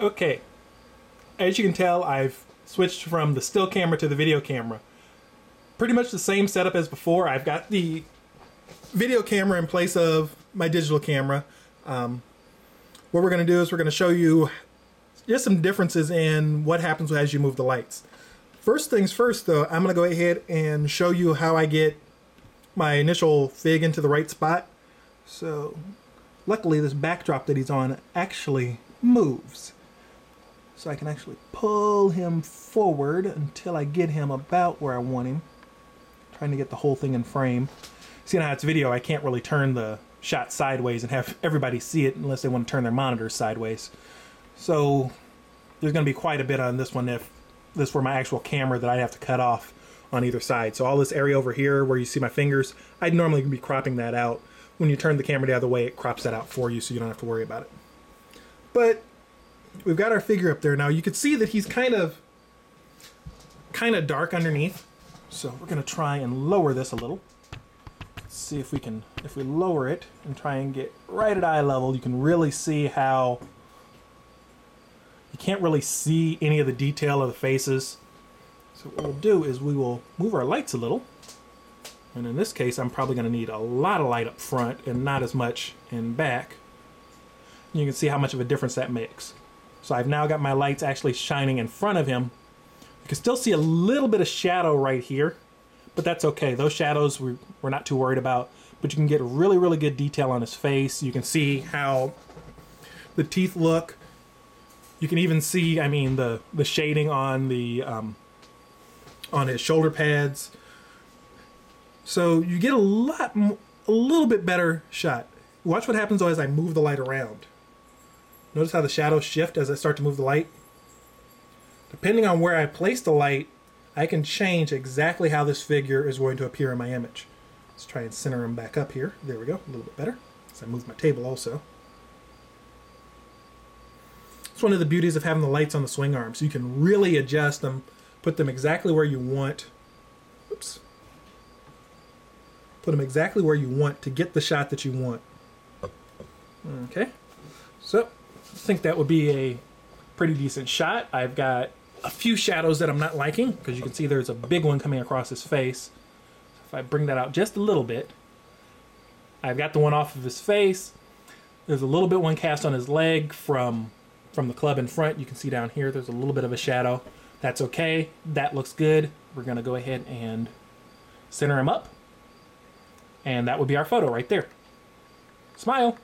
Okay, as you can tell, I've switched from the still camera to the video camera. Pretty much the same setup as before. I've got the video camera in place of my digital camera. What we're going to do is we're going to show you just some differences in what happens as you move the lights. First things first though, I'm going to go ahead and show you how I get my initial fig into the right spot. So luckily this backdrop that he's on actually moves. So I can actually pull him forward until I get him about where I want him. Trying to get the whole thing in frame. Seeing how it's video, I can't really turn the shot sideways and have everybody see it unless they want to turn their monitors sideways. So there's going to be quite a bit on this one if this were my actual camera that I'd have to cut off on either side. So all this area over here where you see my fingers, I'd normally be cropping that out. When you turn the camera the other way, it crops that out for you so you don't have to worry about it. But we've got our figure up there now. You can see that he's kind of dark underneath. So we're going to try and lower this a little. Let's see if we can, if we lower it and try and get right at eye level, you can really see how you can't really see any of the detail of the faces. So what we'll do is we will move our lights a little. And in this case, I'm probably going to need a lot of light up front and not as much in back. You can see how much of a difference that makes. So I've now got my lights actually shining in front of him. You can still see a little bit of shadow right here, but that's okay. Those shadows we're not too worried about, but you can get really, really good detail on his face. You can see how the teeth look. You can even see, I mean, the shading on the on his shoulder pads. So you get a little bit better shot. Watch what happens though as I move the light around. Notice how the shadows shift as I start to move the light. Depending on where I place the light, I can change exactly how this figure is going to appear in my image. Let's try and center him back up here. There we go, a little bit better. As I move my table also. It's one of the beauties of having the lights on the swing arms. You can really adjust them, put them exactly where you want. Oops. Put them exactly where you want to get the shot that you want. Okay, so I think that would be a pretty decent shot. I've got a few shadows that I'm not liking because you can see there's a big one coming across his face. If I bring that out just a little bit, I've got the one off of his face. There's a little bit one cast on his leg from the club in front. You can see down here there's a little bit of a shadow. That's okay. That looks good. We're going to go ahead and center him up. And that would be our photo right there. Smile.